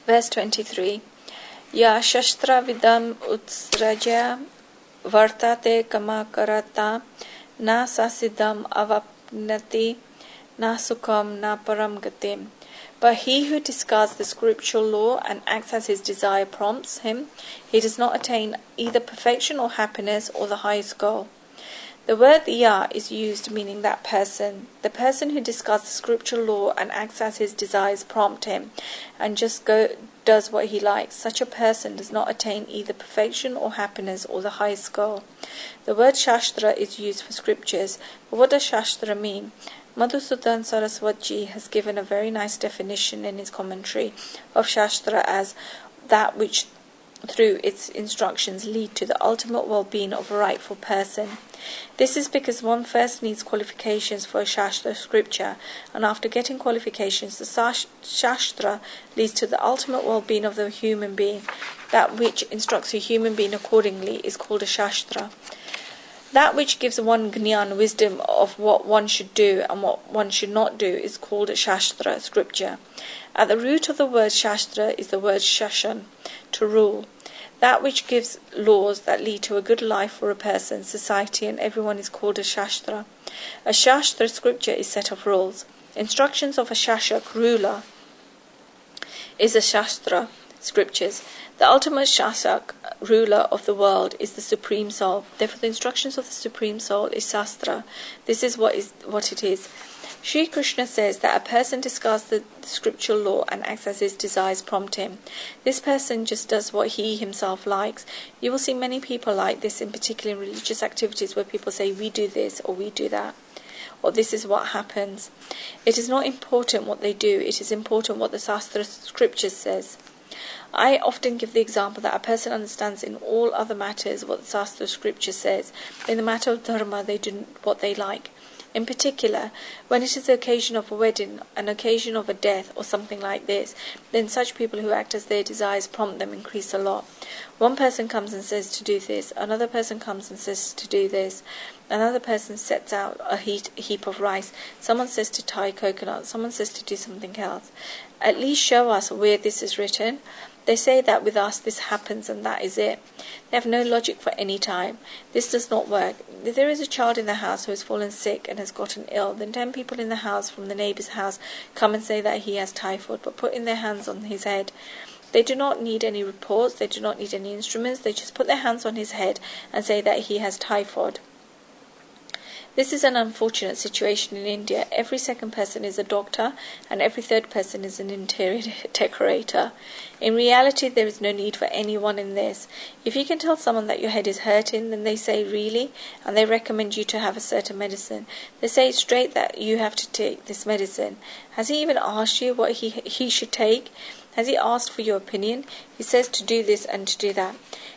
Verse 23. Ya shastra vidam utsraja vartate kama karata na sasidam avapnati na sukham na param gatim. But he who discards the scriptural law and acts as his desire prompts him, he does not attain either perfection or happiness or the highest goal. The word ya is used meaning that person. The person who discards the scriptural law and acts as his desires prompt him and just does what he likes. Such a person does not attain either perfection or happiness or the highest goal. The word Shastra is used for scriptures. But what does Shastra mean? Madhusudan Saraswati has given a very nice definition in his commentary of Shastra as that which through its instructions lead to the ultimate well-being of a rightful person. This is because one first needs qualifications for a Shastra scripture, and after getting qualifications, the Shastra leads to the ultimate well-being of the human being. That which instructs a human being accordingly is called a Shastra. That which gives one Jnana, wisdom of what one should do and what one should not do, is called a Shastra, scripture. At the root of the word Shastra is the word Shashan, to rule. That which gives laws that lead to a good life for a person, society, and everyone is called a Shastra. A Shastra scripture is set of rules. Instructions of a Shashak, ruler, is a Shastra, scriptures. The ultimate Shashak, ruler of the world, is the Supreme Soul. Therefore the instructions of the Supreme Soul is Shastra. This is what it is. Sri Krishna says that a person discards the scriptural law and acts as his desires prompt him. This person just does what he himself likes. You will see many people like this, in particular in religious activities, where people say, we do this or we do that, or this is what happens. It is not important what they do, it is important what the Shastra scriptures says. I often give the example that a person understands in all other matters what the Shastra scripture says. In the matter of dharma, they do what they like. In particular, when it is the occasion of a wedding, an occasion of a death, or something like this, then such people who act as their desires prompt them increase a lot. One person comes and says to do this, another person comes and says to do this, another person sets out a heap of rice, someone says to tie coconut, someone says to do something else. At least show us where this is written. They say that with us this happens and that is it. They have no logic for any time. This does not work. If there is a child in the house who has fallen sick and has gotten ill, then 10 people in the house from the neighbour's house come and say that he has typhoid, but put in their hands on his head. They do not need any reports, they do not need any instruments, they just put their hands on his head and say that he has typhoid. This is an unfortunate situation in India. Every second person is a doctor and every third person is an interior decorator. In reality, there is no need for anyone in this. If you can tell someone that your head is hurting, then they say, really? And they recommend you to have a certain medicine. They say straight that you have to take this medicine. Has he even asked you what he should take? Has he asked for your opinion? He says to do this and to do that.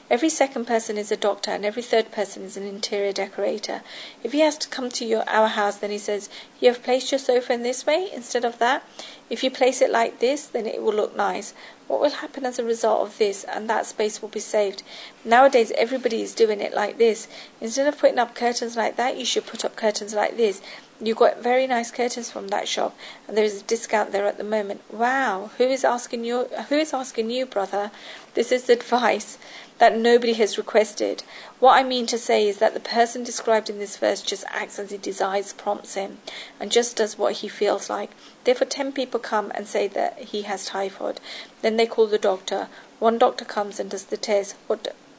Every second person is a doctor and every third person is an interior decorator. If he has to come to our house, then he says, you have placed your sofa in this way instead of that. If you place it like this, then it will look nice. What will happen as a result of this? And that space will be saved. Nowadays, everybody is doing it like this. Instead of putting up curtains like that, you should put up curtains like this. You got very nice curtains from that shop, and there is a discount there at the moment. Wow, who is asking you, brother? This is advice that nobody has requested. What I mean to say is that the person described in this verse just acts as he desires prompts him, and just does what he feels like. Therefore 10 people come and say that he has typhoid. Then they call the doctor. One doctor comes and does the test,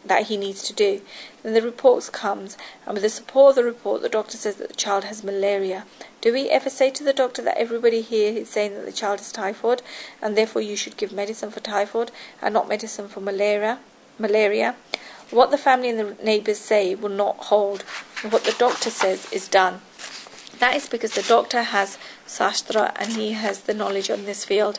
that he needs to do. Then the report comes, and with the support of the report, the doctor says that the child has malaria. Do we ever say to the doctor that everybody here is saying that the child has typhoid, and therefore you should give medicine for typhoid and not medicine for malaria? What the family and the neighbours say will not hold. What the doctor says is done. That is because the doctor has Shastra and he has the knowledge on this field.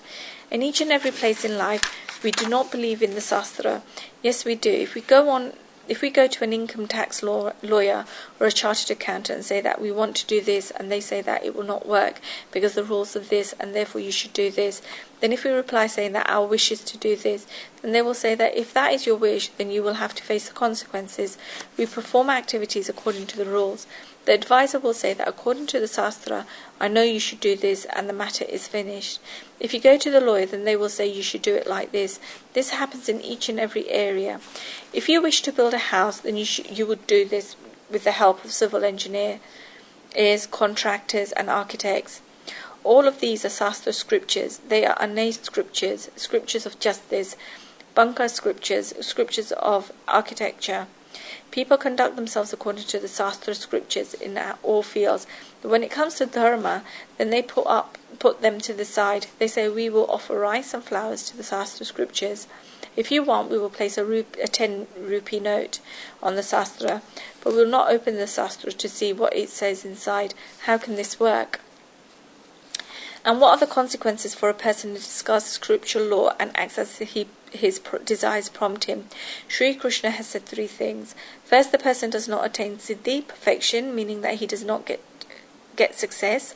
In each and every place in life, we do not believe in the Shastra. Yes, we do. If we go to an income tax lawyer or a chartered accountant and say that we want to do this, and they say that it will not work because the rules of this and therefore you should do this, Then if we reply saying that our wish is to do this, then they will say that if that is your wish, then you will have to face the consequences. We perform activities according to the rules. The advisor will say that according to the Shastra, I know you should do this and the matter is finished. If you go to the lawyer, then they will say you should do it like this. This happens in each and every area. If you wish to build a house, then you would do this with the help of civil engineers, contractors and architects. All of these are Shastra scriptures. They are attain scriptures, scriptures of justice, Banka scriptures, scriptures of architecture. People conduct themselves according to the Shastra scriptures in all fields. But when it comes to dharma, then they put them to the side. They say, we will offer rice and flowers to the Shastra scriptures. If you want, we will place a 10 rupee note on the Shastra, but we will not open the Shastra to see what it says inside. How can this work? And what are the consequences for a person who discards scriptural law and acts as his desires prompt him? Sri Krishna has said 3 things. First, the person does not attain siddhi, perfection, meaning that he does not get success.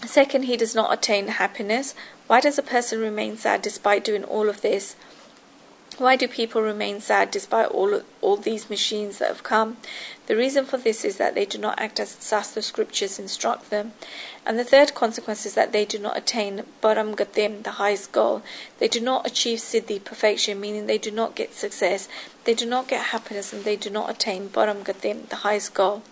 Second, he does not attain happiness. Why does a person remain sad despite doing all of this? Why do people remain sad despite all these machines that have come? The reason for this is that they do not act as Shastra scriptures instruct them. And the third consequence is that they do not attain Param Gatim, the highest goal. They do not achieve Siddhi, perfection, meaning they do not get success. They do not get happiness, and they do not attain Param Gatim, the highest goal.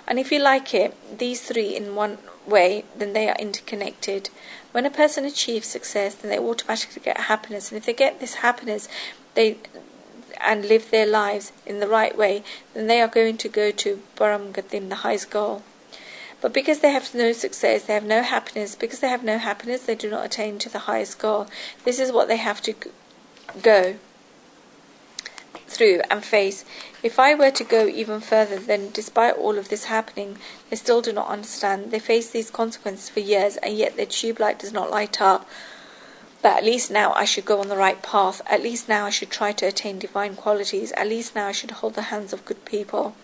And if you like it, these 3 in one way, then they are interconnected. When a person achieves success, then they automatically get happiness. And if they get this happiness, and live their lives in the right way, then they are going to go to Param Gatim, the highest goal. But because they have no success, they have no happiness. Because they have no happiness, they do not attain to the highest goal. This is what they have to go through and face. If I were to go even further, then despite all of this happening, they still do not understand. They face these consequences for years, and yet their tube light does not light up. But at least now I should go on the right path. At least now I should try to attain divine qualities. At least now I should hold the hands of good people.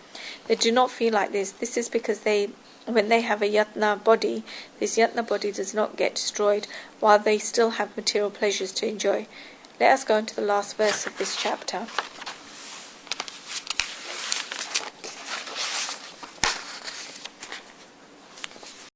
They do not feel like this. This is because when they have a yatna body, this yatna body does not get destroyed while they still have material pleasures to enjoy. Let us go into the last verse of this chapter.